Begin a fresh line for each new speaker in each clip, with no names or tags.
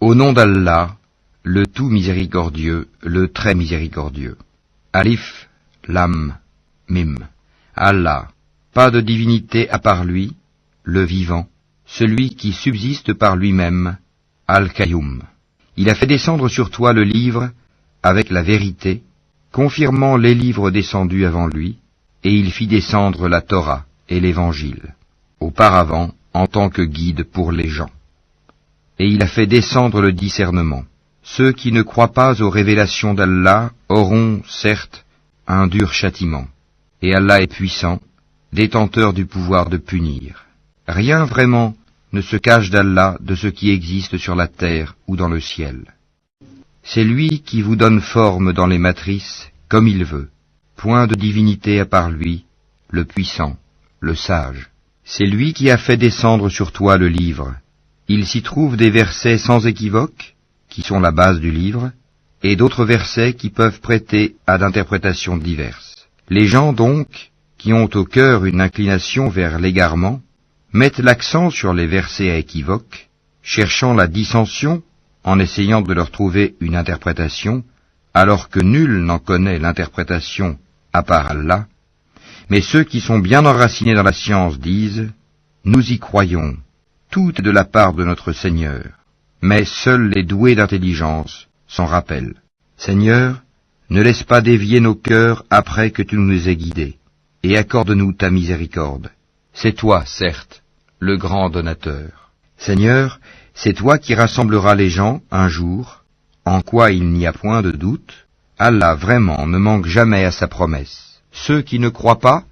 Au nom d'Allah, le tout miséricordieux, le très miséricordieux. Alif, Lam, Mim. Allah, pas de divinité à part lui, le vivant, celui qui subsiste par lui-même, Al-Qayyum. Il a fait descendre sur toi le livre avec la vérité, confirmant les livres descendus avant lui, et il fit descendre la Torah et l'Évangile, auparavant en tant que guide pour les gens. Et il a fait descendre le discernement. Ceux qui ne croient pas aux révélations d'Allah auront, certes, un dur châtiment. Et Allah est puissant, détenteur du pouvoir de punir. Rien vraiment ne se cache d'Allah de ce qui existe sur la terre ou dans le ciel. C'est lui qui vous donne forme dans les matrices, comme il veut. Point de divinité à part lui, le puissant, le sage. C'est lui qui a fait descendre sur toi le livre. Il s'y trouve des versets sans équivoque, qui sont la base du livre, et d'autres versets qui peuvent prêter à d'interprétations diverses. Les gens donc, qui ont au cœur une inclination vers l'égarement, mettent l'accent sur les versets à équivoque, cherchant la dissension en essayant de leur trouver une interprétation, alors que nul n'en connaît l'interprétation à part Allah. Mais ceux qui sont bien enracinés dans la science disent « Nous y croyons, tout est de la part de notre Seigneur. » Mais seuls les doués d'intelligence s'en rappellent. Seigneur, ne laisse pas dévier nos cœurs après que tu nous aies guidés, et accorde-nous ta miséricorde. C'est toi, certes, le grand donateur. Seigneur, c'est toi qui rassembleras les gens un jour, en quoi il n'y a point de doute. Allah vraiment ne manque jamais à sa promesse. Ceux qui ne croient pas,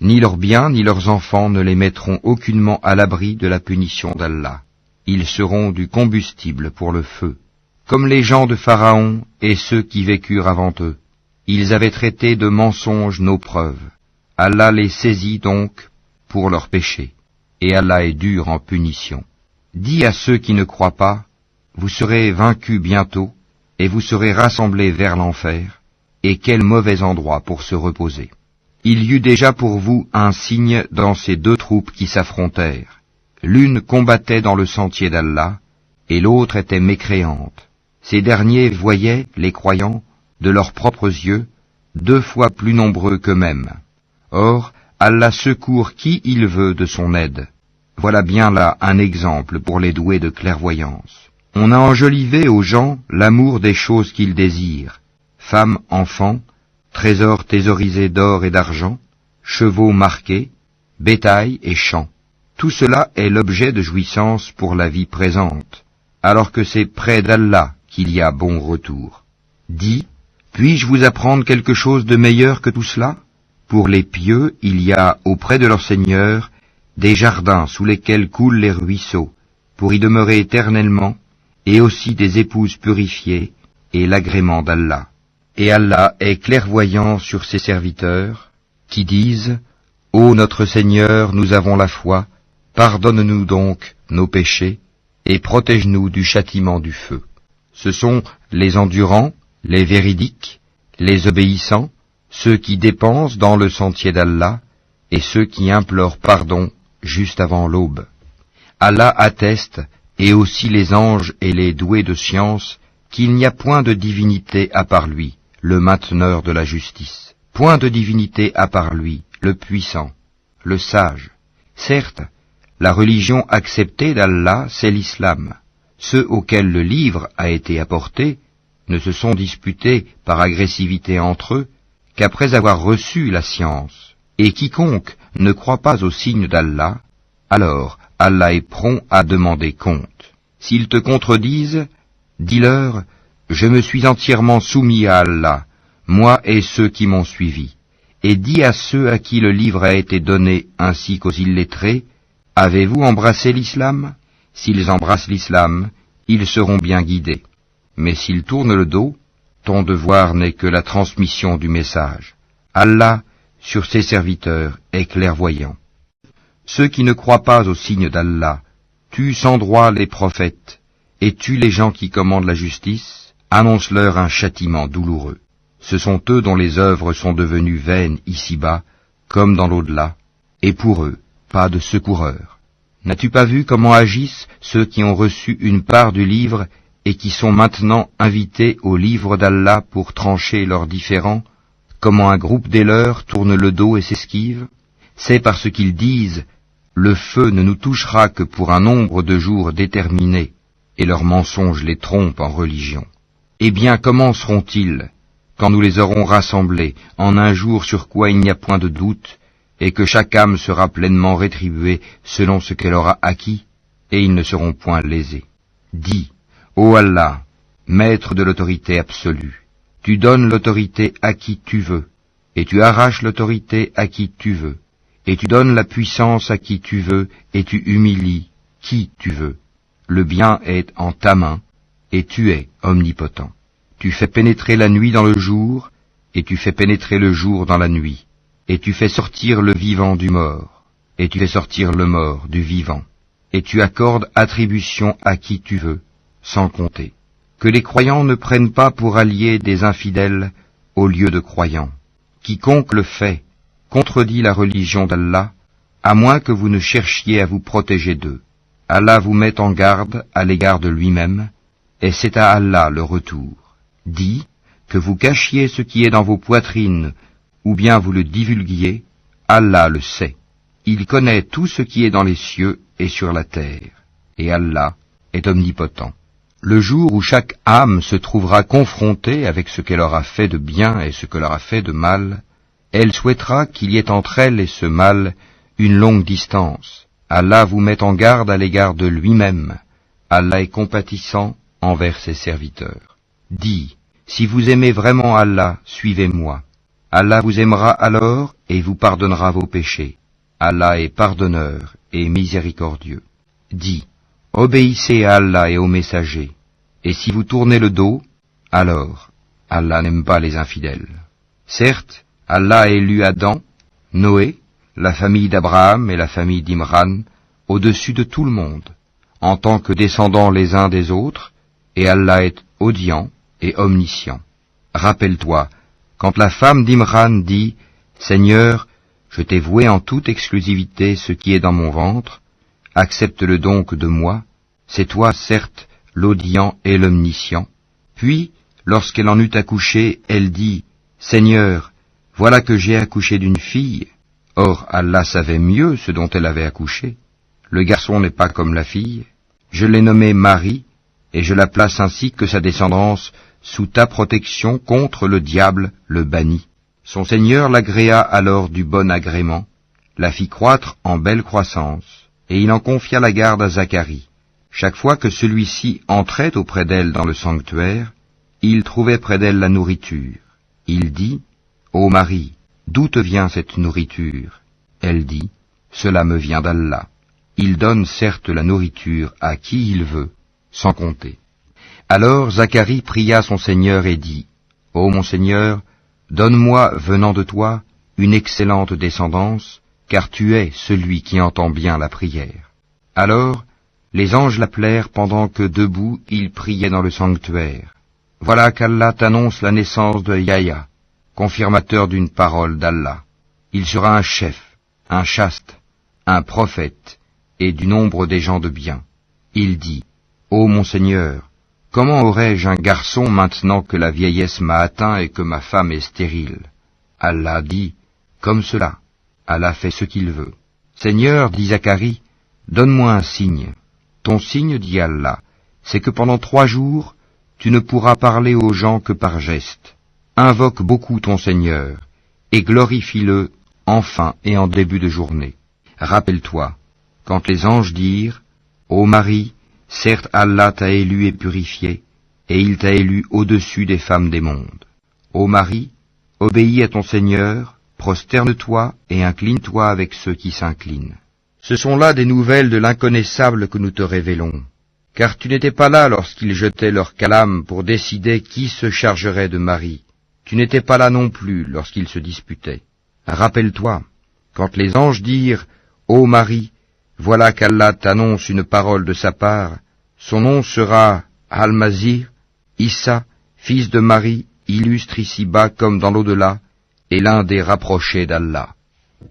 ni leurs biens ni leurs enfants ne les mettront aucunement à l'abri de la punition d'Allah. Ils seront du combustible pour le feu, comme les gens de Pharaon et ceux qui vécurent avant eux. Ils avaient traité de mensonges nos preuves. Allah les saisit donc pour leurs péchés, et Allah est dur en punition. Dis à ceux qui ne croient pas, vous serez vaincus bientôt, et vous serez rassemblés vers l'enfer, et quel mauvais endroit pour se reposer. Il y eut déjà pour vous un signe dans ces deux troupes qui s'affrontèrent. L'une combattait dans le sentier d'Allah, et l'autre était mécréante. Ces derniers voyaient, les croyants, de leurs propres yeux, 2 fois plus nombreux qu'eux-mêmes. Or, Allah secourt qui il veut de son aide. Voilà bien là un exemple pour les doués de clairvoyance. On a enjolivé aux gens l'amour des choses qu'ils désirent, femmes, enfants, trésors thésaurisés d'or et d'argent, chevaux marqués, bétail et champs. Tout cela est l'objet de jouissance pour la vie présente, alors que c'est près d'Allah qu'il y a bon retour. Dis, puis-je vous apprendre quelque chose de meilleur que tout cela? Pour les pieux, il y a auprès de leur Seigneur des jardins sous lesquels coulent les ruisseaux, pour y demeurer éternellement, et aussi des épouses purifiées, et l'agrément d'Allah. Et Allah est clairvoyant sur ses serviteurs, qui disent « Ô notre Seigneur, nous avons la foi, pardonne-nous donc nos péchés, et protège-nous du châtiment du feu. » Ce sont les endurants, les véridiques, les obéissants, ceux qui dépensent dans le sentier d'Allah, et ceux qui implorent pardon juste avant l'aube. Allah atteste, et aussi les anges et les doués de science, qu'il n'y a point de divinité à part lui, le mainteneur de la justice. Point de divinité à part lui, le puissant, le sage. Certes, la religion acceptée d'Allah, c'est l'islam. Ceux auxquels le livre a été apporté ne se sont disputés par agressivité entre eux qu'après avoir reçu la science. Et quiconque ne croit pas au signe d'Allah, alors Allah est prompt à demander compte. S'ils te contredisent, dis-leur, je me suis entièrement soumis à Allah, moi et ceux qui m'ont suivi. Et dis à ceux à qui le livre a été donné ainsi qu'aux illettrés, avez-vous embrassé l'islam? S'ils embrassent l'islam, ils seront bien guidés. Mais s'ils tournent le dos, ton devoir n'est que la transmission du message. Allah, sur ses serviteurs, est clairvoyant. Ceux qui ne croient pas au signe d'Allah tuent sans droit les prophètes et tuent les gens qui commandent la justice, annonce-leur un châtiment douloureux. Ce sont eux dont les œuvres sont devenues vaines ici-bas, comme dans l'au-delà, et pour eux, pas de secoureur. N'as-tu pas vu comment agissent ceux qui ont reçu une part du livre et qui sont maintenant invités au livre d'Allah pour trancher leurs différends, comment un groupe des leurs tourne le dos et s'esquive? C'est parce qu'ils disent « Le feu ne nous touchera que pour un nombre de jours déterminé », et leurs mensonges les trompent en religion. Eh bien, comment seront-ils, quand nous les aurons rassemblés, en un jour sur quoi il n'y a point de doute, et que chaque âme sera pleinement rétribuée selon ce qu'elle aura acquis, et ils ne seront point lésés. Dis, ô Allah, maître de l'autorité absolue, tu donnes l'autorité à qui tu veux, et tu arraches l'autorité à qui tu veux, et tu donnes la puissance à qui tu veux, et tu humilies qui tu veux. Le bien est en ta main, et tu es omnipotent. Tu fais pénétrer la nuit dans le jour, et tu fais pénétrer le jour dans la nuit, et tu fais sortir le vivant du mort, et tu fais sortir le mort du vivant, et tu accordes attribution à qui tu veux, sans compter. Que les croyants ne prennent pas pour alliés des infidèles au lieu de croyants. Quiconque le fait contredit la religion d'Allah, à moins que vous ne cherchiez à vous protéger d'eux. Allah vous met en garde à l'égard de lui-même, et c'est à Allah le retour. Dis, que vous cachiez ce qui est dans vos poitrines, ou bien vous le divulguiez, Allah le sait. Il connaît tout ce qui est dans les cieux et sur la terre, et Allah est omnipotent. Le jour où chaque âme se trouvera confrontée avec ce qu'elle aura fait de bien et ce qu'elle aura fait de mal, elle souhaitera qu'il y ait entre elle et ce mal une longue distance. Allah vous met en garde à l'égard de lui-même. Allah est compatissant envers ses serviteurs. Dis, si vous aimez vraiment Allah, suivez-moi. Allah vous aimera alors et vous pardonnera vos péchés. Allah est pardonneur et miséricordieux. Dis, obéissez à Allah et aux messagers. Et si vous tournez le dos, alors Allah n'aime pas les infidèles. Certes, Allah a élu Adam, Noé, la famille d'Abraham et la famille d'Imran, au-dessus de tout le monde, en tant que descendants les uns des autres, et Allah est audient et omniscient. Rappelle-toi, quand la femme d'Imran dit « Seigneur, je t'ai voué en toute exclusivité ce qui est dans mon ventre, accepte-le donc de moi, c'est toi, certes, l'audient et l'omniscient. » Puis, lorsqu'elle en eut accouché, elle dit « Seigneur, voilà que j'ai accouché d'une fille. » Or, Allah savait mieux ce dont elle avait accouché. Le garçon n'est pas comme la fille. Je l'ai nommée Marie, et je la place ainsi que sa descendance sous ta protection contre le diable, le banni. Son Seigneur l'agréa alors du bon agrément, la fit croître en belle croissance, et il en confia la garde à Zacharie. Chaque fois que celui-ci entrait auprès d'elle dans le sanctuaire, il trouvait près d'elle la nourriture. Il dit, « Ô Marie, d'où te vient cette nourriture ?» Elle dit, « Cela me vient d'Allah. Il donne certes la nourriture à qui il veut, sans compter. » Alors Zacharie pria son Seigneur et dit, « Ô mon Seigneur, donne-moi, venant de toi, une excellente descendance, car tu es celui qui entend bien la prière. » Alors, les anges l'appelèrent pendant que debout il priait dans le sanctuaire. Voilà qu'Allah t'annonce la naissance de Yahya, confirmateur d'une parole d'Allah. Il sera un chef, un chaste, un prophète, et du nombre des gens de bien. Il dit, « Ô mon Seigneur, comment aurais-je un garçon maintenant que la vieillesse m'a atteint et que ma femme est stérile ?» Allah dit, « Comme cela, Allah fait ce qu'il veut. » Seigneur, dit Zacharie, donne-moi un signe. Ton signe, dit Allah, c'est que pendant 3 jours, tu ne pourras parler aux gens que par gestes. Invoque beaucoup ton Seigneur, et glorifie-le en fin et en début de journée. Rappelle-toi, quand les anges dirent, Ô Marie, certes Allah t'a élu et purifié, et il t'a élu au-dessus des femmes des mondes. Ô Marie, obéis à ton Seigneur, prosterne-toi et incline-toi avec ceux qui s'inclinent. Ce sont là des nouvelles de l'inconnaissable que nous te révélons, car tu n'étais pas là lorsqu'ils jetaient leur calame pour décider qui se chargerait de Marie. Tu n'étais pas là non plus lorsqu'ils se disputaient. Rappelle-toi, quand les anges dirent « Ô Marie, voilà qu'Allah t'annonce une parole de sa part, son nom sera Al-Mazir, Issa, fils de Marie, illustre ici-bas comme dans l'au-delà, et l'un des rapprochés d'Allah.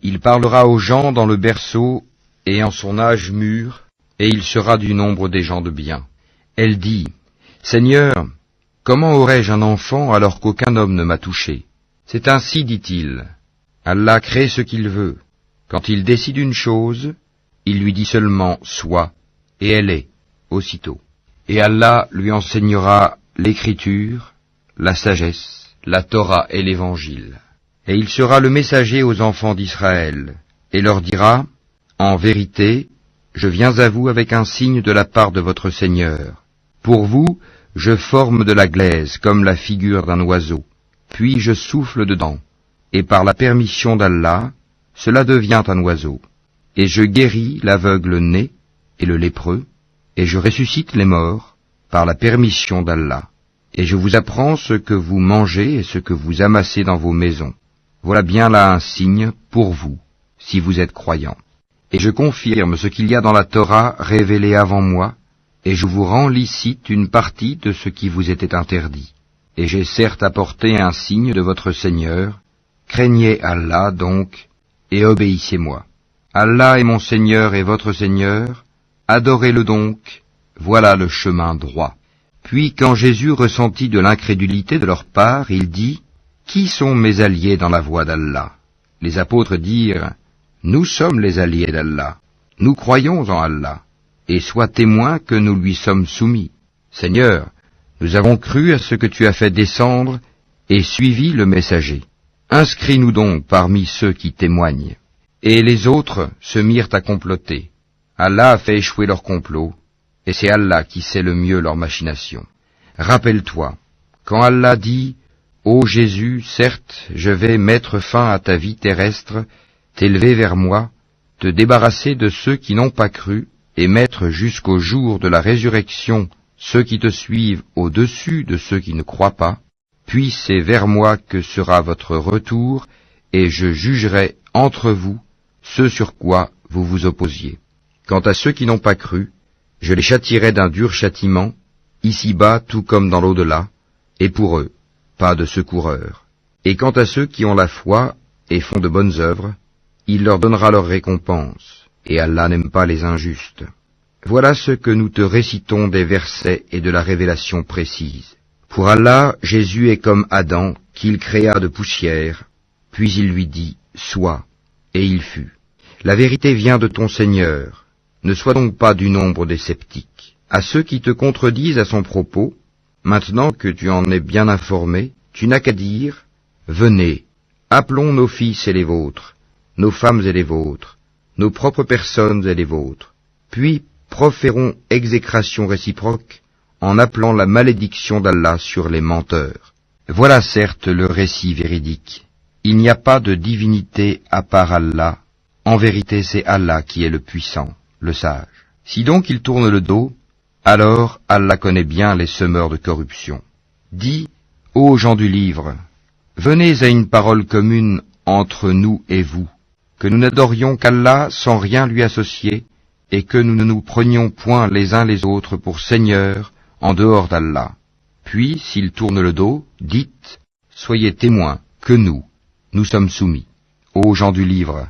Il parlera aux gens dans le berceau et en son âge mûr, et il sera du nombre des gens de bien. » Elle dit, « Seigneur, comment aurais-je un enfant alors qu'aucun homme ne m'a touché? C'est ainsi, dit-il. Allah crée ce qu'il veut. Quand il décide une chose, il lui dit seulement « sois » et elle est, aussitôt. Et Allah lui enseignera l'écriture, la sagesse, la Torah et l'Évangile. Et il sera le messager aux enfants d'Israël, et leur dira « En vérité, je viens à vous avec un signe de la part de votre Seigneur. Pour vous, je forme de la glaise comme la figure d'un oiseau, puis je souffle dedans, et par la permission d'Allah, cela devient un oiseau. Et je guéris l'aveugle né et le lépreux, et je ressuscite les morts par la permission d'Allah. Et je vous apprends ce que vous mangez et ce que vous amassez dans vos maisons. Voilà bien là un signe pour vous, si vous êtes croyants. Et je confirme ce qu'il y a dans la Torah révélée avant moi, et je vous rends licite une partie de ce qui vous était interdit. Et j'ai certes apporté un signe de votre Seigneur. Craignez Allah donc, et obéissez-moi. Allah est mon Seigneur et votre Seigneur, adorez-le donc, voilà le chemin droit. Puis quand Jésus ressentit de l'incrédulité de leur part, il dit, « Qui sont mes alliés dans la voie d'Allah ?» Les apôtres dirent, « Nous sommes les alliés d'Allah, nous croyons en Allah, et sois témoin que nous lui sommes soumis. Seigneur, nous avons cru à ce que tu as fait descendre et suivi le messager. Inscris-nous donc parmi ceux qui témoignent. » Et les autres se mirent à comploter. Allah a fait échouer leur complot, et c'est Allah qui sait le mieux leur machination. Rappelle-toi, quand Allah dit « Ô Jésus, certes, je vais mettre fin à ta vie terrestre, t'élever vers moi, te débarrasser de ceux qui n'ont pas cru, et mettre jusqu'au jour de la résurrection ceux qui te suivent au-dessus de ceux qui ne croient pas, puis c'est vers moi que sera votre retour, et je jugerai entre vous ce sur quoi vous vous opposiez. Quant à ceux qui n'ont pas cru, je les châtierai d'un dur châtiment, ici-bas tout comme dans l'au-delà, et pour eux, pas de secoureur. Et quant à ceux qui ont la foi et font de bonnes œuvres, il leur donnera leur récompense, et Allah n'aime pas les injustes. Voilà ce que nous te récitons des versets et de la révélation précise. Pour Allah, Jésus est comme Adam, qu'il créa de poussière, puis il lui dit « Sois », et il fut. La vérité vient de ton Seigneur. Ne sois donc pas du nombre des sceptiques. À ceux qui te contredisent à son propos, maintenant que tu en es bien informé, tu n'as qu'à dire « Venez, appelons nos fils et les vôtres, nos femmes et les vôtres, nos propres personnes et les vôtres, puis proférons exécration réciproque en appelant la malédiction d'Allah sur les menteurs. » Voilà certes le récit véridique. Il n'y a pas de divinité à part Allah. En vérité, c'est Allah qui est le puissant, le sage. Si donc ils tournent le dos, alors Allah connaît bien les semeurs de corruption. Dis, ô gens du livre, venez à une parole commune entre nous et vous, que nous n'adorions qu'Allah sans rien lui associer, et que nous ne nous prenions point les uns les autres pour seigneurs en dehors d'Allah. Puis, s'ils tournent le dos, dites, soyez témoins que nous sommes soumis. Ô gens du livre,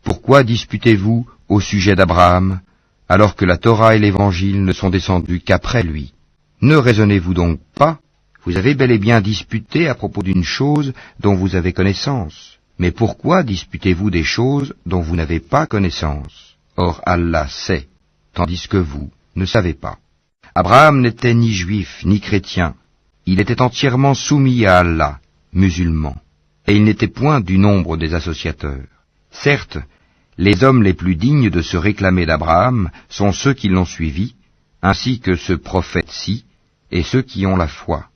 pourquoi disputez-vous au sujet d'Abraham, alors que la Torah et l'Évangile ne sont descendus qu'après lui? Ne raisonnez-vous donc pas? Vous avez bel et bien disputé à propos d'une chose dont vous avez connaissance. Mais pourquoi disputez-vous des choses dont vous n'avez pas connaissance? Or Allah sait, tandis que vous ne savez pas. Abraham n'était ni juif ni chrétien. Il était entièrement soumis à Allah, musulman, et il n'était point du nombre des associateurs. Certes, les hommes les plus dignes de se réclamer d'Abraham sont ceux qui l'ont suivi, ainsi que ce prophète-ci, et ceux qui ont la foi.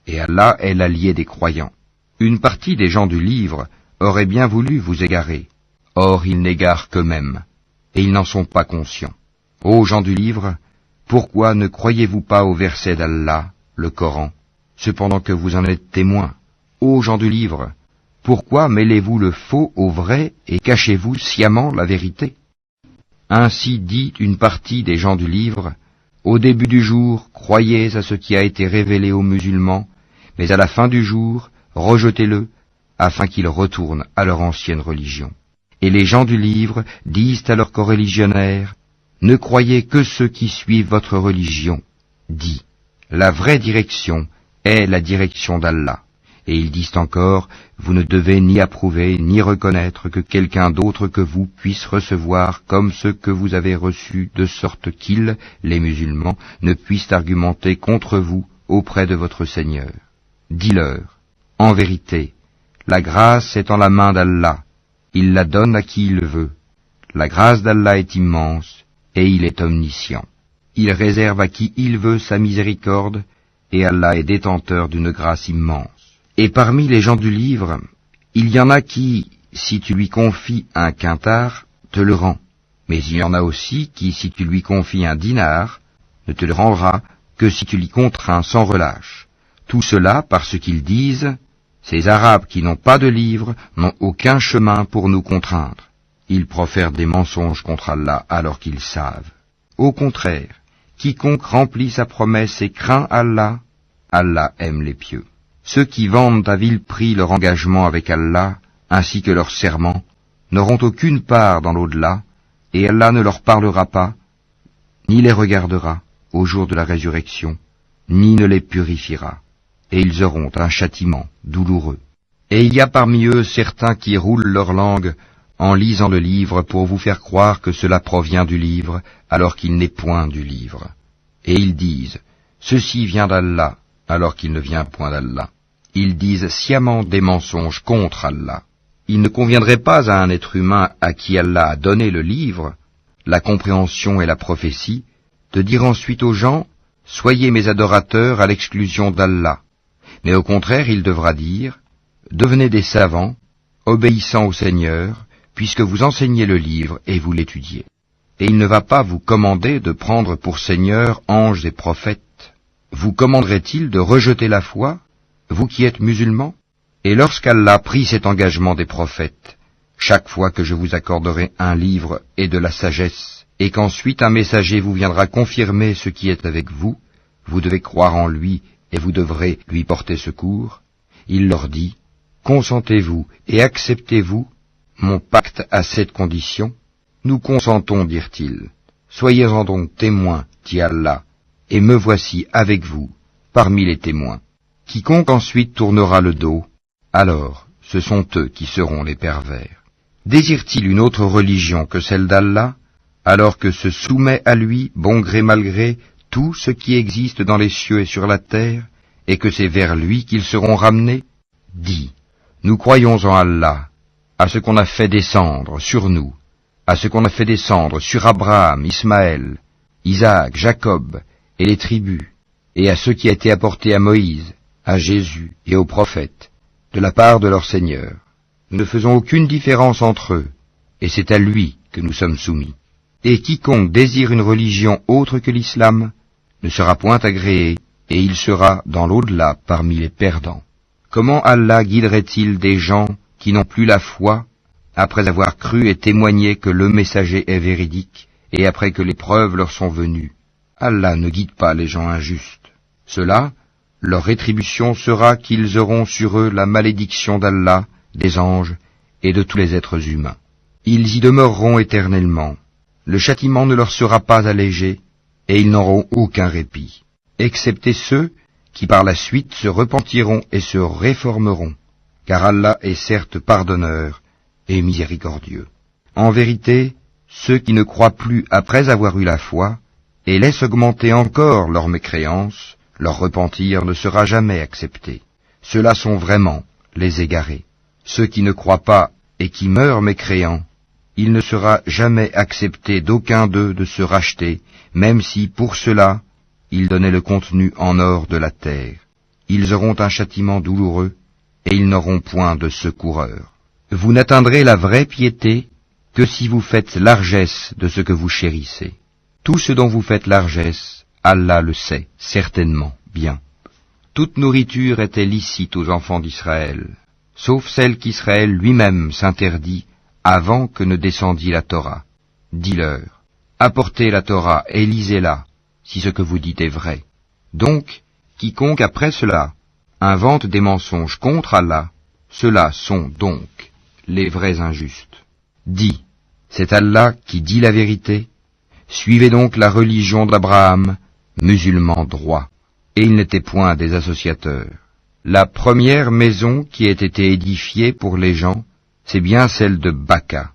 Et Allah est l'allié des croyants. Une partie des gens du livre aurait bien voulu vous égarer. Or ils n'égarent qu'eux-mêmes, et ils n'en sont pas conscients. Ô gens du livre, pourquoi ne croyez-vous pas au verset d'Allah, le Coran, cependant que vous en êtes témoins? Ô gens du livre, pourquoi mêlez-vous le faux au vrai et cachez-vous sciemment la vérité? Ainsi dit une partie des gens du livre, au début du jour, croyez à ce qui a été révélé aux musulmans, mais à la fin du jour, rejetez-le, afin qu'ils retournent à leur ancienne religion. Et les gens du livre disent à leurs coreligionnaires, ne croyez que ceux qui suivent votre religion. Dis, La vraie direction est la direction d'Allah. Et ils disent encore, vous ne devez ni approuver ni reconnaître que quelqu'un d'autre que vous puisse recevoir comme ce que vous avez reçu, de sorte qu'ils, les musulmans, ne puissent argumenter contre vous auprès de votre Seigneur. Dis-leur, en vérité, la grâce est en la main d'Allah, il la donne à qui il veut. La grâce d'Allah est immense, et il est omniscient. Il réserve à qui il veut sa miséricorde, et Allah est détenteur d'une grâce immense. Et parmi les gens du livre, il y en a qui, si tu lui confies un quintar, te le rend. Mais il y en a aussi qui, si tu lui confies un dinar, ne te le rendra que si tu l'y contrains sans relâche. Tout cela parce qu'ils disent, ces Arabes qui n'ont pas de livre n'ont aucun chemin pour nous contraindre. Ils profèrent des mensonges contre Allah alors qu'ils savent. Au contraire, quiconque remplit sa promesse et craint Allah, Allah aime les pieux. Ceux qui vendent à vil prix leur engagement avec Allah, ainsi que leur serment, n'auront aucune part dans l'au-delà, et Allah ne leur parlera pas, ni les regardera au jour de la résurrection, ni ne les purifiera, et ils auront un châtiment douloureux. Et il y a parmi eux certains qui roulent leur langue en lisant le livre pour vous faire croire que cela provient du livre, alors qu'il n'est point du livre. Et ils disent, ceci vient d'Allah, alors qu'il ne vient point d'Allah. Ils disent sciemment des mensonges contre Allah. Il ne conviendrait pas à un être humain à qui Allah a donné le livre, la compréhension et la prophétie, de dire ensuite aux gens, soyez mes adorateurs à l'exclusion d'Allah. Mais au contraire, il devra dire, devenez des savants, obéissant au Seigneur, puisque vous enseignez le livre et vous l'étudiez. Et il ne va pas vous commander de prendre pour Seigneur anges et prophètes. Vous commanderait-il de rejeter la foi, vous qui êtes musulmans? Et lorsqu'Allah prit cet engagement des prophètes, chaque fois que je vous accorderai un livre et de la sagesse, et qu'ensuite un messager vous viendra confirmer ce qui est avec vous, vous devez croire en lui et vous devrez lui porter secours, il leur dit, consentez-vous et acceptez-vous mon pacte à cette condition? Nous consentons, dirent-ils. Soyez-en donc témoins, dit Allah, et me voici avec vous, parmi les témoins. Quiconque ensuite tournera le dos, alors ce sont eux qui seront les pervers. Désire-t-il une autre religion que celle d'Allah, alors que se soumet à lui, bon gré mal gré, tout ce qui existe dans les cieux et sur la terre, et que c'est vers lui qu'ils seront ramenés? Dis, nous croyons en Allah, à ce qu'on a fait descendre sur nous, à ce qu'on a fait descendre sur Abraham, Ismaël, Isaac, Jacob, et les tribus, et à ce qui a été apporté à Moïse, à Jésus et aux prophètes, de la part de leur Seigneur. Nous ne faisons aucune différence entre eux, et c'est à lui que nous sommes soumis. Et quiconque désire une religion autre que l'islam ne sera point agréé, et il sera dans l'au-delà parmi les perdants. Comment Allah guiderait-il des gens qui n'ont plus la foi, après avoir cru et témoigné que le messager est véridique, et après que les preuves leur sont venues? Allah ne guide pas les gens injustes. Cela, leur rétribution sera qu'ils auront sur eux la malédiction d'Allah, des anges et de tous les êtres humains. Ils y demeureront éternellement. Le châtiment ne leur sera pas allégé, et ils n'auront aucun répit, excepté ceux qui par la suite se repentiront et se réformeront, car Allah est certes pardonneur et miséricordieux. En vérité, ceux qui ne croient plus après avoir eu la foi, et laissent augmenter encore leur mécréance, leur repentir ne sera jamais accepté. Ceux-là sont vraiment les égarés. Ceux qui ne croient pas et qui meurent mécréants, il ne sera jamais accepté d'aucun d'eux de se racheter, même si, pour cela, ils donnaient le contenu en or de la terre. Ils auront un châtiment douloureux, et ils n'auront point de secoureur. Vous n'atteindrez la vraie piété que si vous faites largesse de ce que vous chérissez. Tout ce dont vous faites largesse, Allah le sait, certainement, bien. Toute nourriture était licite aux enfants d'Israël, sauf celle qu'Israël lui-même s'interdit avant que ne descendît la Torah. Dis-leur, apportez la Torah et lisez-la, si ce que vous dites est vrai. Donc, quiconque après cela invente des mensonges contre Allah, ceux-là sont donc les vrais injustes. Dis, c'est Allah qui dit la vérité. Suivez donc la religion d'Abraham, musulman droit. et ils n'étaient point des associateurs. La première maison qui ait été édifiée pour les gens, c'est bien celle de Baka,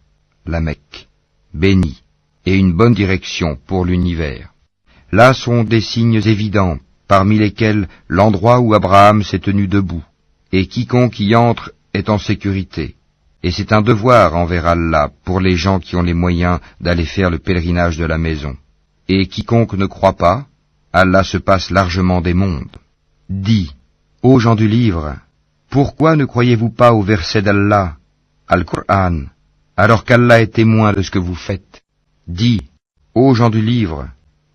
la Mecque, bénie, et une bonne direction pour l'univers. Là sont des signes évidents, parmi lesquels l'endroit où Abraham s'est tenu debout, et quiconque y entre est en sécurité. Et c'est un devoir envers Allah pour les gens qui ont les moyens d'aller faire le pèlerinage de la maison. Et quiconque ne croit pas, Allah se passe largement des mondes. Dis, ô gens du livre, pourquoi ne croyez-vous pas au verset d'Allah, Al-Qur'an, alors qu'Allah est témoin de ce que vous faites? Dis, ô gens du livre,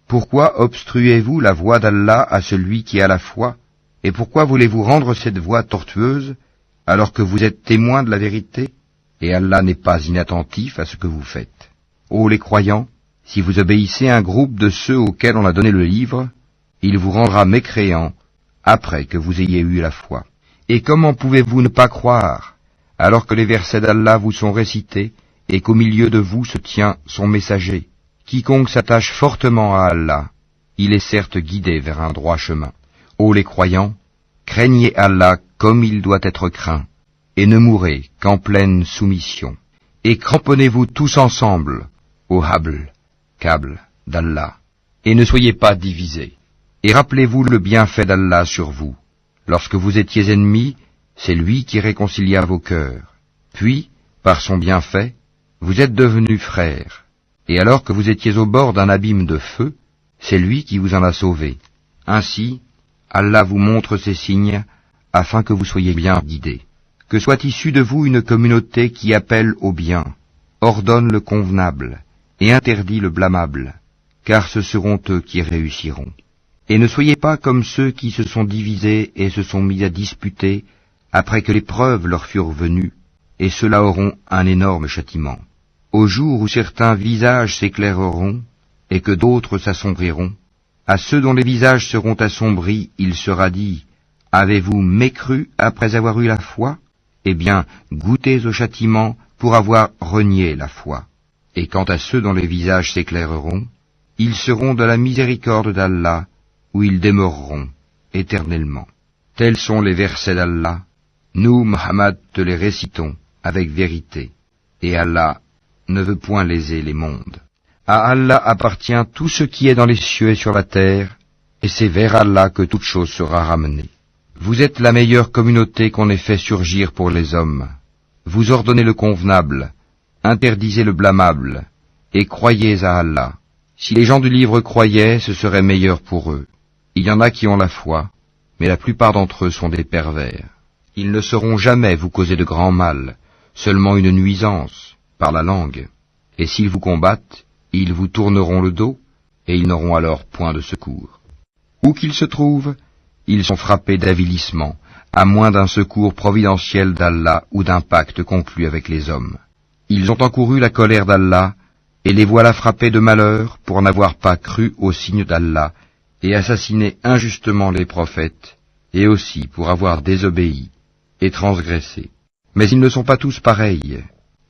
pourquoi obstruez-vous la voie d'Allah à celui qui a la foi, et pourquoi voulez-vous rendre cette voie tortueuse, alors que vous êtes témoins de la vérité, et Allah n'est pas inattentif à ce que vous faites. Ô les croyants, si vous obéissez à un groupe de ceux auxquels on a donné le livre, il vous rendra mécréants après que vous ayez eu la foi. Et comment pouvez-vous ne pas croire, alors que les versets d'Allah vous sont récités, et qu'au milieu de vous se tient son messager? Quiconque s'attache fortement à Allah, il est certes guidé vers un droit chemin. Ô les croyants, craignez Allah comme il doit être craint, et ne mourrez qu'en pleine soumission. Et cramponnez-vous tous ensemble au habl, câble d'Allah, et ne soyez pas divisés. Et rappelez-vous le bienfait d'Allah sur vous. Lorsque vous étiez ennemis, c'est lui qui réconcilia vos cœurs. Puis, par son bienfait, vous êtes devenus frères. Et alors que vous étiez au bord d'un abîme de feu, c'est lui qui vous en a sauvés. Ainsi, Allah vous montre ces signes, afin que vous soyez bien guidés. Que soit issue de vous une communauté qui appelle au bien, ordonne le convenable, et interdit le blâmable, car ce seront eux qui réussiront. Et ne soyez pas comme ceux qui se sont divisés et se sont mis à disputer, après que les preuves leur furent venues, et ceux-là auront un énorme châtiment. Au jour où certains visages s'éclaireront, et que d'autres s'assombriront, à ceux dont les visages seront assombris, il sera dit, « Avez-vous mécru après avoir eu la foi? Eh bien, goûtez au châtiment pour avoir renié la foi. » Et quant à ceux dont les visages s'éclaireront, ils seront de la miséricorde d'Allah, où ils demeureront éternellement. Tels sont les versets d'Allah. Nous, Muhammad, te les récitons avec vérité, et Allah ne veut point léser les mondes. À Allah appartient tout ce qui est dans les cieux et sur la terre, et c'est vers Allah que toute chose sera ramenée. Vous êtes la meilleure communauté qu'on ait fait surgir pour les hommes. Vous ordonnez le convenable, interdisez le blâmable, et croyez à Allah. Si les gens du livre croyaient, ce serait meilleur pour eux. Il y en a qui ont la foi, mais la plupart d'entre eux sont des pervers. Ils ne sauront jamais vous causer de grand mal, seulement une nuisance, par la langue. Et s'ils vous combattent, ils vous tourneront le dos, et ils n'auront alors point de secours. Où qu'ils se trouvent, ils sont frappés d'avilissement, à moins d'un secours providentiel d'Allah ou d'un pacte conclu avec les hommes. Ils ont encouru la colère d'Allah, et les voilà frappés de malheur pour n'avoir pas cru aux signes d'Allah, et assassiné injustement les prophètes, et aussi pour avoir désobéi et transgressé. Mais ils ne sont pas tous pareils.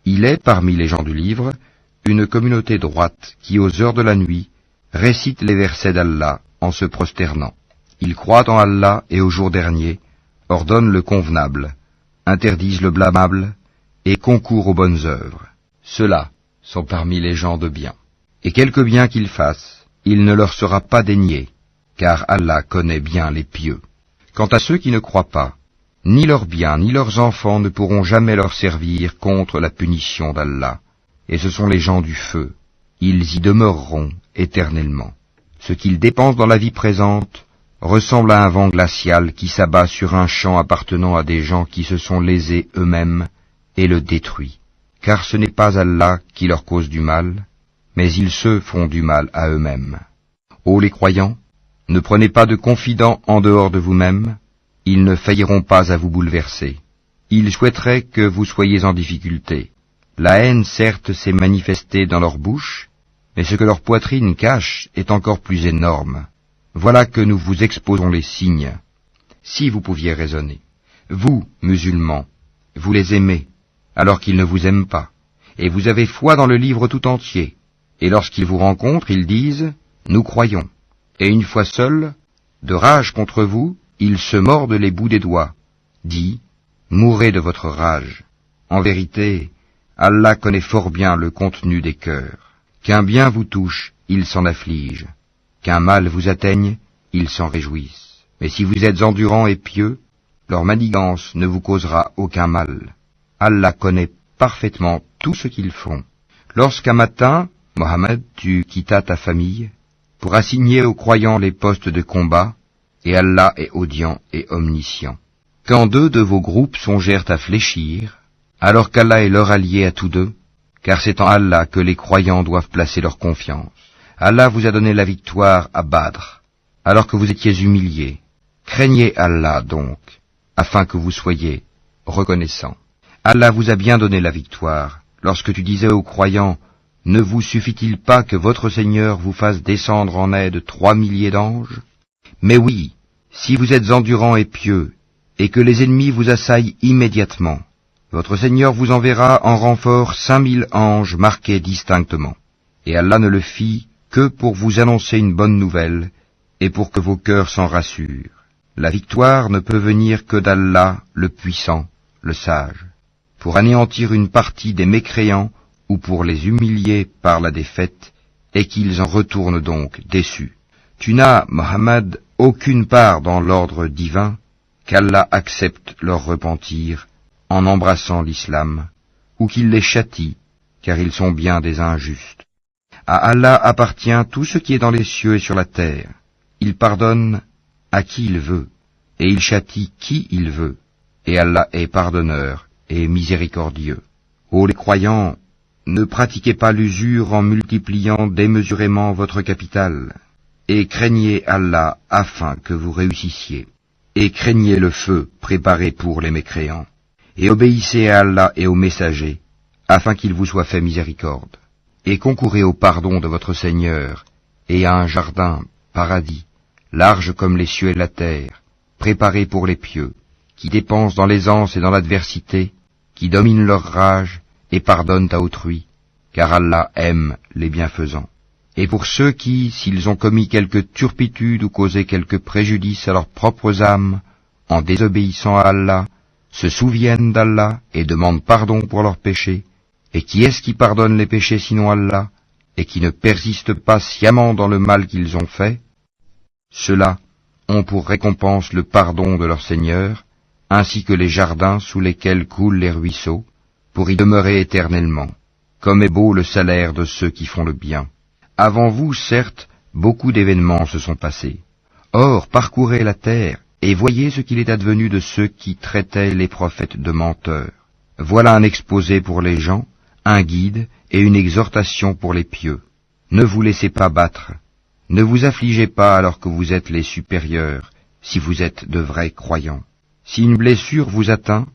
Il est, parmi les gens du livre, une communauté droite qui, aux heures de la nuit, récite les versets d'Allah en se prosternant. Ils croient en Allah et au jour dernier, ordonnent le convenable, interdisent le blâmable, et concourent aux bonnes œuvres. Ceux-là sont parmi les gens de bien. Et quelque bien qu'ils fassent, il ne leur sera pas dénié, car Allah connaît bien les pieux. Quant à ceux qui ne croient pas, ni leurs biens ni leurs enfants ne pourront jamais leur servir contre la punition d'Allah, et ce sont les gens du feu. Ils y demeureront éternellement. Ce qu'ils dépensent dans la vie présente ressemble à un vent glacial qui s'abat sur un champ appartenant à des gens qui se sont lésés eux-mêmes et le détruit. Car ce n'est pas Allah qui leur cause du mal, mais ils se font du mal à eux-mêmes. Ô les croyants, ne prenez pas de confidents en dehors de vous-même, ils ne failliront pas à vous bouleverser. Ils souhaiteraient que vous soyez en difficulté. La haine, certes, s'est manifestée dans leur bouche, mais ce que leur poitrine cache est encore plus énorme. Voilà que nous vous exposons les signes. Si vous pouviez raisonner. Vous, musulmans, vous les aimez, alors qu'ils ne vous aiment pas, et vous avez foi dans le livre tout entier. Et lorsqu'ils vous rencontrent, ils disent « Nous croyons ». Et une fois seuls, De rage contre vous, ils se mordent les bouts des doigts. Dis, mourrez de votre rage. En vérité, Allah connaît fort bien le contenu des cœurs. Qu'un bien vous touche, ils s'en affligent. Qu'un mal vous atteigne, ils s'en réjouissent. Mais si vous êtes endurants et pieux, leur manigance ne vous causera aucun mal. Allah connaît parfaitement tout ce qu'ils font. Lorsqu'un matin, Mohammed, tu quittas ta famille pour assigner aux croyants les postes de combat, et Allah est audient et omniscient. Quand deux de vos groupes songèrent à fléchir, alors qu'Allah est leur allié à tous deux, car c'est en Allah que les croyants doivent placer leur confiance. Allah vous a donné la victoire à Badr, alors que vous étiez humiliés. Craignez Allah donc, afin que vous soyez reconnaissants. Allah vous a bien donné la victoire, lorsque tu disais aux croyants, « Ne vous suffit-il pas que votre Seigneur vous fasse descendre en aide 3 milliers d'anges ?» Mais oui, si vous êtes endurants et pieux, et que les ennemis vous assaillent immédiatement, votre Seigneur vous enverra en renfort 5000 anges marqués distinctement. Et Allah ne le fit que pour vous annoncer une bonne nouvelle, et pour que vos cœurs s'en rassurent. La victoire ne peut venir que d'Allah, le puissant, le sage, pour anéantir une partie des mécréants ou pour les humilier par la défaite, et qu'ils en retournent donc déçus. Tu n'as, Mohammed, aucune part dans l'ordre divin, qu'Allah accepte leur repentir en embrassant l'islam, ou qu'il les châtie, car ils sont bien des injustes. À Allah appartient tout ce qui est dans les cieux et sur la terre. Il pardonne à qui il veut, et il châtie qui il veut, et Allah est pardonneur et miséricordieux. Ô les croyants, ne pratiquez pas l'usure en multipliant démesurément votre capital, et craignez Allah afin que vous réussissiez, et craignez le feu préparé pour les mécréants, et obéissez à Allah et aux messagers, afin qu'il vous soit fait miséricorde, et concourez au pardon de votre Seigneur, et à un jardin, paradis, large comme les cieux et la terre, préparé pour les pieux, qui dépensent dans l'aisance et dans l'adversité, qui dominent leur rage et pardonnent à autrui, car Allah aime les bienfaisants. Et pour ceux qui, s'ils ont commis quelque turpitude ou causé quelque préjudice à leurs propres âmes, en désobéissant à Allah, se souviennent d'Allah et demandent pardon pour leurs péchés, et qui est-ce qui pardonne les péchés sinon Allah, et qui ne persiste pas sciemment dans le mal qu'ils ont fait? Ceux-là ont pour récompense le pardon de leur Seigneur, ainsi que les jardins sous lesquels coulent les ruisseaux, pour y demeurer éternellement. Comme est beau le salaire de ceux qui font le bien. Avant vous, certes, beaucoup d'événements se sont passés. Or, parcourez la terre, et voyez ce qu'il est advenu de ceux qui traitaient les prophètes de menteurs. Voilà un exposé pour les gens, un guide et une exhortation pour les pieux. Ne vous laissez pas battre. Ne vous affligez pas alors que vous êtes les supérieurs, si vous êtes de vrais croyants. Si une blessure vous atteint,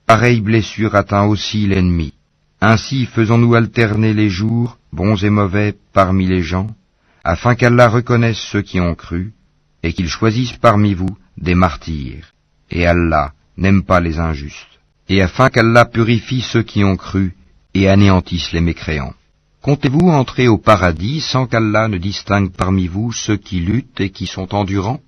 pareille blessure atteint aussi l'ennemi. Ainsi faisons-nous alterner les jours, bons et mauvais, parmi les gens, afin qu'Allah reconnaisse ceux qui ont cru, et qu'il choisisse parmi vous des martyrs. Et Allah n'aime pas les injustes. Et afin qu'Allah purifie ceux qui ont cru, et anéantisse les mécréants. Comptez-vous entrer au paradis sans qu'Allah ne distingue parmi vous ceux qui luttent et qui sont endurants?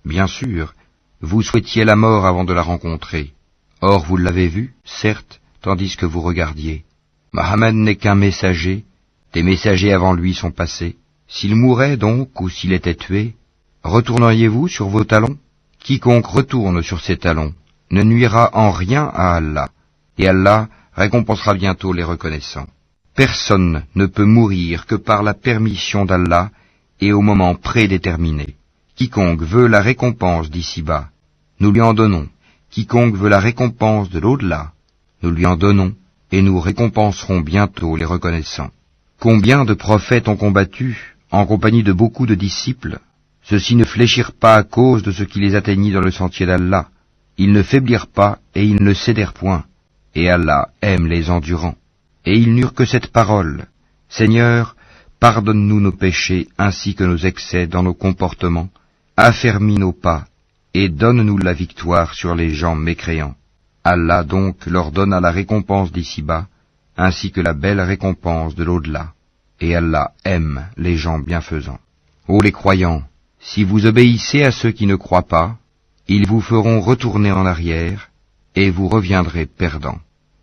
Bien sûr, vous souhaitiez la mort avant de la rencontrer. Or vous l'avez vue, certes, tandis que vous regardiez. Mohammed n'est qu'un messager, des messagers avant lui sont passés. S'il mourait donc, ou s'il était tué, retourneriez-vous sur vos talons? Quiconque retourne sur ses talons ne nuira en rien à Allah, et Allah récompensera bientôt les reconnaissants. Personne ne peut mourir que par la permission d'Allah et au moment prédéterminé. Quiconque veut la récompense d'ici-bas, nous lui en donnons. Quiconque veut la récompense de l'au-delà, nous lui en donnons, et nous récompenserons bientôt les reconnaissants. Combien de prophètes ont combattu, en compagnie de beaucoup de disciples? Ceux-ci ne fléchirent pas à cause de ce qui les atteignit dans le sentier d'Allah. Ils ne faiblirent pas et ils ne cédèrent point. Et Allah aime les endurants. Et ils n'eurent que cette parole. Seigneur, pardonne-nous nos péchés ainsi que nos excès dans nos comportements, affermis nos pas, et donne-nous la victoire sur les gens mécréants. Allah donc leur donna la récompense d'ici-bas, ainsi que la belle récompense de l'au-delà. Et Allah aime les gens bienfaisants. Ô les croyants, Si vous obéissez à ceux qui ne croient pas, ils vous feront retourner en arrière, et vous reviendrez perdants.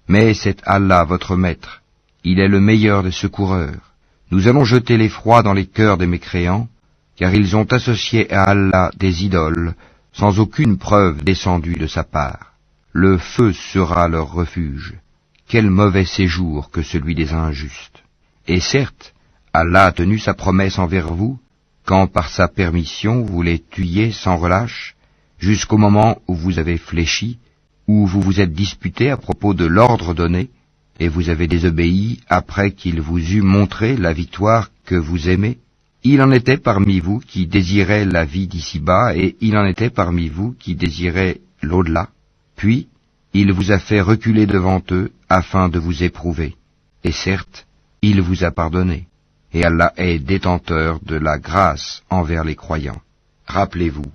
Mais c'est Allah votre maître, il est le meilleur des secoureurs. Nous allons jeter l'effroi dans les cœurs des mécréants, car ils ont associé à Allah des idoles, sans aucune preuve descendue de sa part. Le feu sera leur refuge. Quel mauvais séjour que celui des injustes. Et certes, Allah a tenu sa promesse envers vous, quand par sa permission vous les tuiez sans relâche, jusqu'au moment où vous avez fléchi, où vous vous êtes disputé à propos de l'ordre donné, et vous avez désobéi après qu'il vous eût montré la victoire que vous aimez. Il en était parmi vous qui désiraient la vie d'ici-bas, et il en était parmi vous qui désiraient l'au-delà. Puis, il vous a fait reculer devant eux, afin de vous éprouver. Et certes, il vous a pardonné. Et Allah est détenteur de la grâce envers les croyants. Rappelez-vous,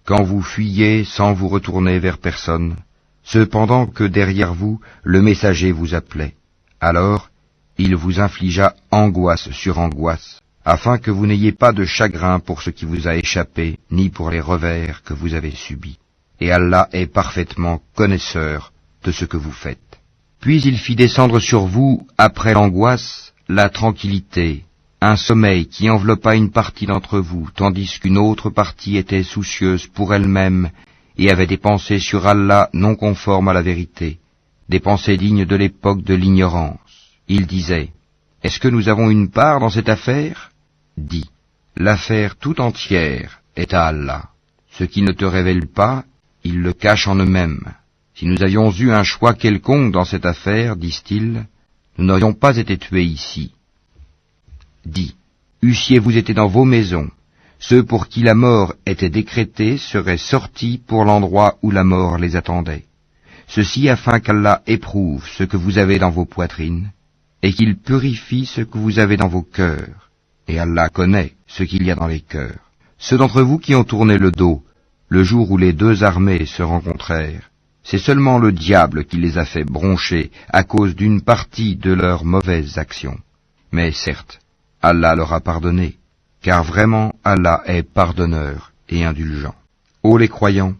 quand vous fuyiez sans vous retourner vers personne, cependant que derrière vous, le messager vous appelait. Alors, il vous infligea angoisse sur angoisse, afin que vous n'ayez pas de chagrin pour ce qui vous a échappé, ni pour les revers que vous avez subis. Et Allah est parfaitement connaisseur de ce que vous faites. Puis il fit descendre sur vous, après l'angoisse, la tranquillité, un sommeil qui enveloppa une partie d'entre vous, tandis qu'une autre partie était soucieuse pour elle-même et avait des pensées sur Allah non conformes à la vérité, des pensées dignes de l'époque de l'ignorance. Il disait, « Est-ce que nous avons une part dans cette affaire ?» Dis, « L'affaire tout entière est à Allah. Ce qui ne te révèle pas, ils le cachent en eux-mêmes. Si nous avions eu un choix quelconque dans cette affaire, disent-ils, nous n'aurions pas été tués ici. » Dis, eussiez-vous été dans vos maisons, ceux pour qui la mort était décrétée seraient sortis pour l'endroit où la mort les attendait. Ceci afin qu'Allah éprouve ce que vous avez dans vos poitrines, et qu'il purifie ce que vous avez dans vos cœurs. Et Allah connaît ce qu'il y a dans les cœurs. Ceux d'entre vous qui ont tourné le dos, le jour où les deux armées se rencontrèrent, c'est seulement le diable qui les a fait broncher à cause d'une partie de leurs mauvaises actions. Mais certes, Allah leur a pardonné, car vraiment Allah est pardonneur et indulgent. Ô les croyants,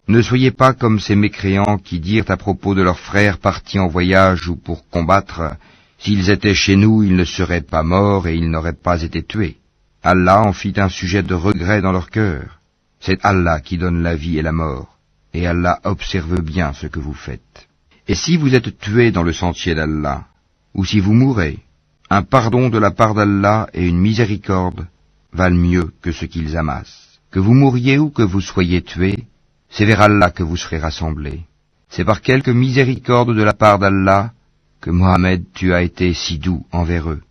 ne soyez pas comme ces mécréants qui dirent à propos de leurs frères partis en voyage ou pour combattre, s'ils étaient chez nous, ils ne seraient pas morts et ils n'auraient pas été tués. Allah en fit un sujet de regret dans leur cœur. C'est Allah qui donne la vie et la mort, et Allah observe bien ce que vous faites. Et si vous êtes tués dans le sentier d'Allah, ou si vous mourrez, un pardon de la part d'Allah et une miséricorde valent mieux que ce qu'ils amassent. Que vous mouriez ou que vous soyez tués, c'est vers Allah que vous serez rassemblés. C'est par quelque miséricorde de la part d'Allah que Mohammed tu as été si doux envers eux.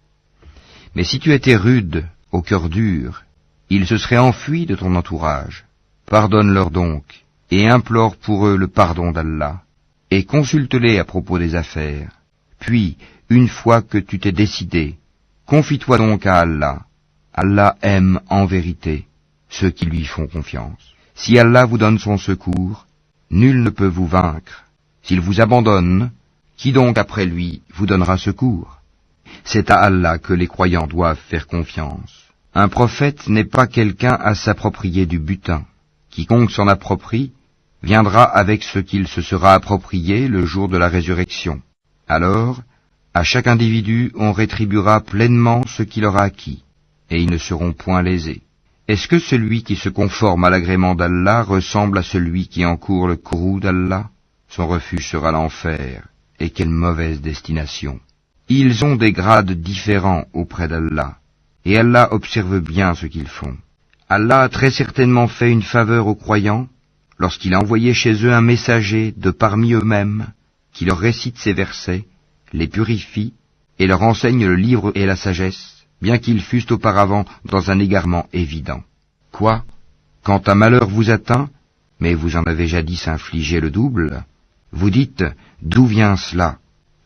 Mais si tu étais rude, au cœur dur, ils se seraient enfuis de ton entourage. Pardonne-leur donc, et implore pour eux le pardon d'Allah, et consulte-les à propos des affaires. Puis, une fois que tu t'es décidé, confie-toi donc à Allah. Allah aime en vérité ceux qui lui font confiance. Si Allah vous donne son secours, nul ne peut vous vaincre. S'il vous abandonne, qui donc après lui vous donnera secours? C'est à Allah que les croyants doivent faire confiance. Un prophète n'est pas quelqu'un à s'approprier du butin. Quiconque s'en approprie viendra avec ce qu'il se sera approprié le jour de la résurrection. Alors, à chaque individu on rétribuera pleinement ce qu'il aura acquis, et ils ne seront point lésés. Est-ce que celui qui se conforme à l'agrément d'Allah ressemble à celui qui encourt le courroux d'Allah? Son refuge sera l'enfer, et quelle mauvaise destination. Ils ont des grades différents auprès d'Allah, et Allah observe bien ce qu'ils font. Allah a très certainement fait une faveur aux croyants, lorsqu'il a envoyé chez eux un messager de parmi eux-mêmes, qui leur récite ces versets, les purifie, et leur enseigne le livre et la sagesse, bien qu'ils fussent auparavant dans un égarement évident. Quoi? Quand un malheur vous atteint, mais vous en avez jadis infligé le double, vous dites, d'où vient cela?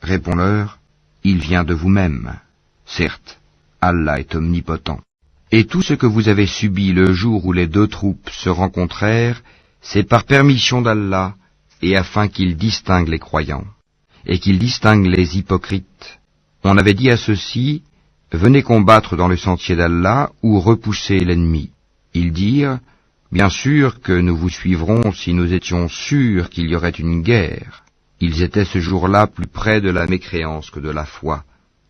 Réponds-leur, il vient de vous-même. Certes, Allah est omnipotent. Et tout ce que vous avez subi le jour où les deux troupes se rencontrèrent, c'est par permission d'Allah, et afin qu'il distingue les croyants, et qu'il distingue les hypocrites. On avait dit à ceux-ci, venez combattre dans le sentier d'Allah ou repoussez l'ennemi. Ils dirent, bien sûr que nous vous suivrons si nous étions sûrs qu'il y aurait une guerre. Ils étaient ce jour-là plus près de la mécréance que de la foi.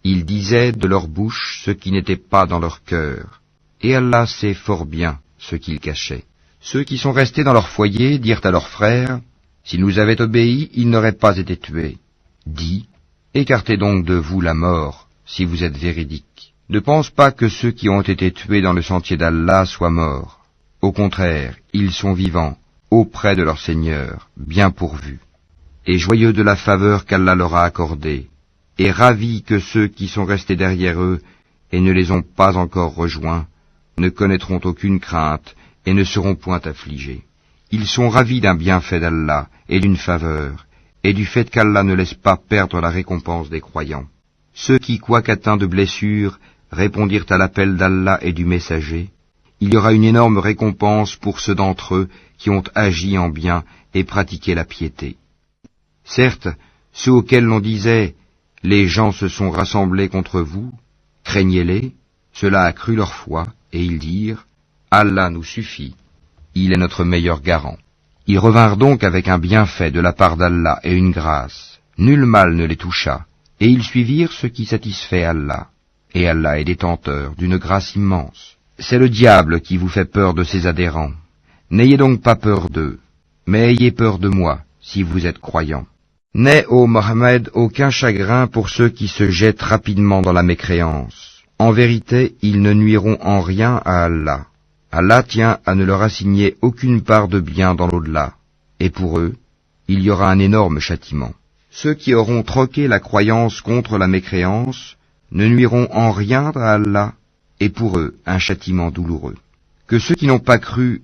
Ils disaient de leur bouche ce qui n'était pas dans leur cœur. Et Allah sait fort bien ce qu'ils cachaient. Ceux qui sont restés dans leur foyer dirent à leurs frères, s'ils nous avaient obéi, ils n'auraient pas été tués. Dis, écartez donc de vous la mort, si vous êtes véridiques. Ne pense pas que ceux qui ont été tués dans le sentier d'Allah soient morts. Au contraire, ils sont vivants, auprès de leur Seigneur, bien pourvus, et joyeux de la faveur qu'Allah leur a accordée, et ravis que ceux qui sont restés derrière eux et ne les ont pas encore rejoints ne connaîtront aucune crainte et ne seront point affligés. Ils sont ravis d'un bienfait d'Allah et d'une faveur, et du fait qu'Allah ne laisse pas perdre la récompense des croyants. Ceux qui, quoique atteints de blessures, répondirent à l'appel d'Allah et du messager, il y aura une énorme récompense pour ceux d'entre eux qui ont agi en bien et pratiqué la piété. Certes, ceux auxquels l'on disait « Les gens se sont rassemblés contre vous », craignez-les, cela accrut leur foi, et ils dirent « Allah nous suffit, il est notre meilleur garant ». Ils revinrent donc avec un bienfait de la part d'Allah et une grâce. Nul mal ne les toucha, et ils suivirent ce qui satisfait Allah. Et Allah est détenteur d'une grâce immense. C'est le diable qui vous fait peur de ses adhérents. N'ayez donc pas peur d'eux, mais ayez peur de moi, si vous êtes croyants. N'aie, ô Mohammed, aucun chagrin pour ceux qui se jettent rapidement dans la mécréance. En vérité, ils ne nuiront en rien à Allah. Allah tient à ne leur assigner aucune part de bien dans l'au-delà, et pour eux, il y aura un énorme châtiment. Ceux qui auront troqué la croyance contre la mécréance ne nuiront en rien à Allah, et pour eux un châtiment douloureux. Que ceux qui n'ont pas cru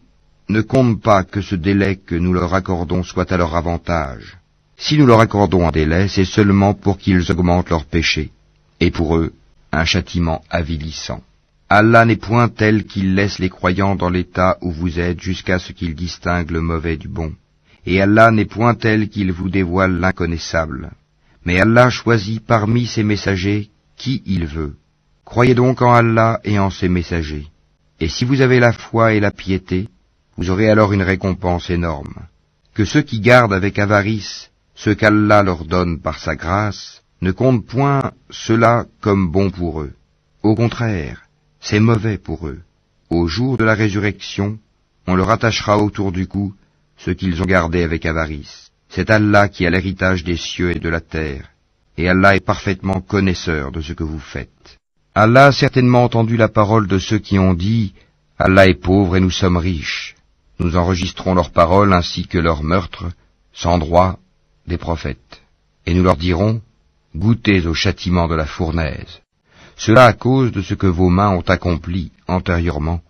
ne comptent pas que ce délai que nous leur accordons soit à leur avantage. Si nous leur accordons un délai, c'est seulement pour qu'ils augmentent leurs péchés, et pour eux un châtiment avilissant. Allah n'est point tel qu'il laisse les croyants dans l'état où vous êtes jusqu'à ce qu'ils distinguent le mauvais du bon. Et Allah n'est point tel qu'il vous dévoile l'inconnaissable. Mais Allah choisit parmi ses messagers qui il veut. Croyez donc en Allah et en ses messagers. Et si vous avez la foi et la piété, vous aurez alors une récompense énorme. Que ceux qui gardent avec avarice ce qu'Allah leur donne par sa grâce ne comptent point cela comme bon pour eux. Au contraire, c'est mauvais pour eux. Au jour de la résurrection, on leur attachera autour du cou ce qu'ils ont gardé avec avarice. C'est Allah qui a l'héritage des cieux et de la terre, et Allah est parfaitement connaisseur de ce que vous faites. Allah a certainement entendu la parole de ceux qui ont dit « Allah est pauvre et nous sommes riches ». Nous enregistrons leurs paroles ainsi que leurs meurtres, sans droit, des prophètes. Et nous leur dirons « Goûtez au châtiment de la fournaise ». Cela à cause de ce que vos mains ont accompli antérieurement,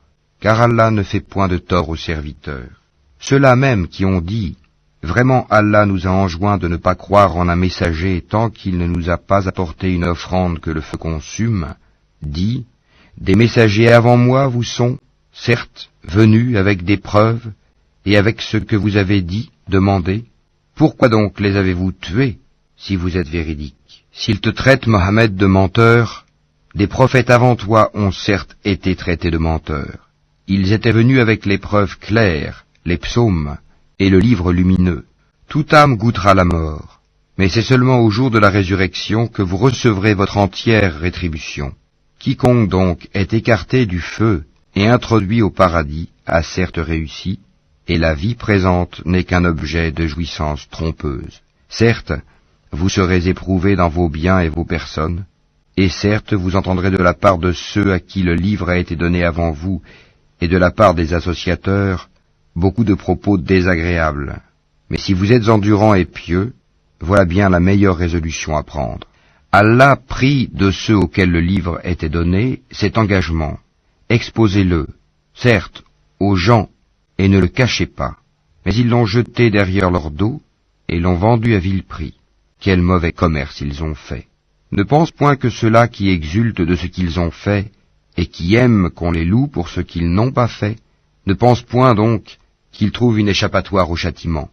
car Allah ne fait point de tort aux serviteurs. Ceux-là même qui ont dit « Vraiment Allah nous a enjoint de ne pas croire en un messager tant qu'il ne nous a pas apporté une offrande que le feu consume », dit « Des messagers avant moi vous sont, certes, venus avec des preuves et avec ce que vous avez dit, demandé. Pourquoi donc les avez-vous tués, si vous êtes véridiques? S'ils te traitent, Mohammed, de menteur, des prophètes avant toi ont certes été traités de menteurs. Ils étaient venus avec les preuves claires, les psaumes et le livre lumineux. Toute âme goûtera la mort, mais c'est seulement au jour de la résurrection que vous recevrez votre entière rétribution. Quiconque donc est écarté du feu et introduit au paradis a certes réussi, et la vie présente n'est qu'un objet de jouissance trompeuse. Certes, vous serez éprouvés dans vos biens et vos personnes, et certes vous entendrez de la part de ceux à qui le livre a été donné avant vous, et de la part des associateurs, beaucoup de propos désagréables. Mais si vous êtes endurants et pieux, voilà bien la meilleure résolution à prendre. Allah prit de ceux auxquels le livre était donné cet engagement. Exposez-le, certes, aux gens, et ne le cachez pas. Mais ils l'ont jeté derrière leur dos, et l'ont vendu à vil prix. Quel mauvais commerce ils ont fait. Ne pense point que ceux-là qui exultent de ce qu'ils ont fait, et qui aiment qu'on les loue pour ce qu'ils n'ont pas fait, ne pense point donc qu'ils trouvent une échappatoire au châtiment.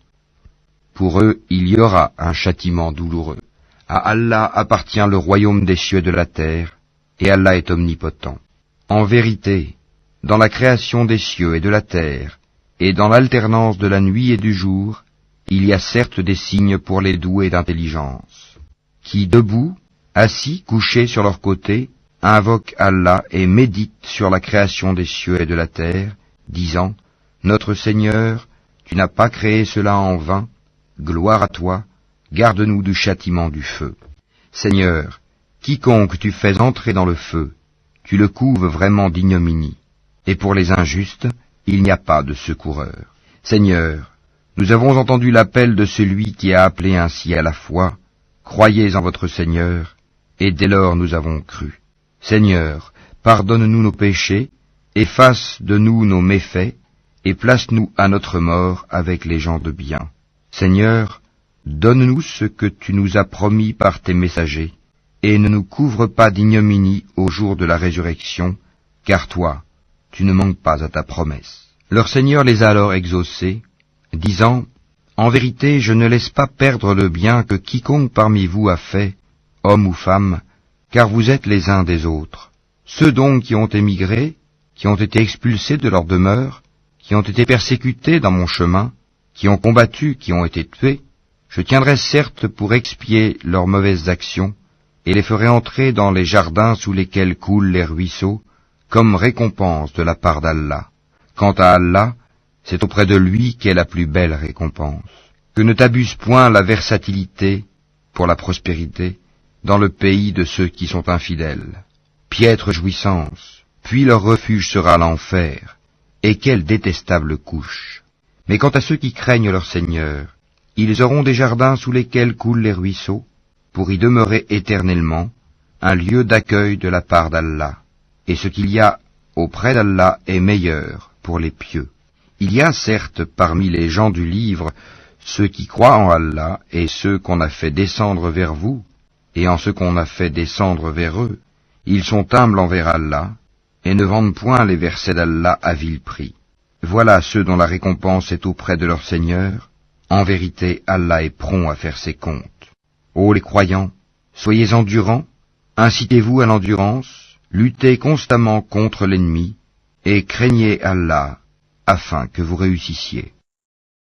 Pour eux, il y aura un châtiment douloureux. À Allah appartient le royaume des cieux et de la terre, et Allah est omnipotent. En vérité, dans la création des cieux et de la terre, et dans l'alternance de la nuit et du jour, il y a certes des signes pour les doués d'intelligence, qui, debout, assis, couchés sur leur côté, invoquent Allah et méditent sur la création des cieux et de la terre, disant, « Notre Seigneur, tu n'as pas créé cela en vain, gloire à toi, garde-nous du châtiment du feu. Seigneur, quiconque tu fais entrer dans le feu, tu le couves vraiment d'ignominie, et pour les injustes, il n'y a pas de secoureur. Seigneur, nous avons entendu l'appel de celui qui a appelé ainsi à la foi, croyez en votre Seigneur, et dès lors nous avons cru. Seigneur, pardonne-nous nos péchés, efface de nous nos méfaits, et place-nous à notre mort avec les gens de bien. Seigneur, donne-nous ce que tu nous as promis par tes messagers, et ne nous couvre pas d'ignominie au jour de la résurrection, car toi, tu ne manques pas à ta promesse. Leur Seigneur les a alors exaucés, disant, « En vérité, je ne laisse pas perdre le bien que quiconque parmi vous a fait, homme ou femme, car vous êtes les uns des autres. Ceux donc qui ont émigré, qui ont été expulsés de leur demeure, qui ont été persécutés dans mon chemin, qui ont combattu, qui ont été tués, je tiendrai certes pour expier leurs mauvaises actions, et les ferai entrer dans les jardins sous lesquels coulent les ruisseaux, comme récompense de la part d'Allah. Quant à Allah, c'est auprès de lui qu'est la plus belle récompense. Que ne t'abuse point la versatilité pour la prospérité dans le pays de ceux qui sont infidèles. Piètre jouissance, puis leur refuge sera l'enfer, et quelle détestable couche. Mais quant à ceux qui craignent leur Seigneur, ils auront des jardins sous lesquels coulent les ruisseaux, pour y demeurer éternellement, un lieu d'accueil de la part d'Allah. Et ce qu'il y a auprès d'Allah est meilleur pour les pieux. Il y a certes parmi les gens du livre ceux qui croient en Allah et ceux qu'on a fait descendre vers vous, et en ceux qu'on a fait descendre vers eux. Ils sont humbles envers Allah, et ne vendent point les versets d'Allah à vil prix. Voilà ceux dont la récompense est auprès de leur Seigneur. En vérité, Allah est prompt à faire ses comptes. Ô les croyants, soyez endurants, incitez-vous à l'endurance, luttez constamment contre l'ennemi, et craignez Allah, afin que vous réussissiez.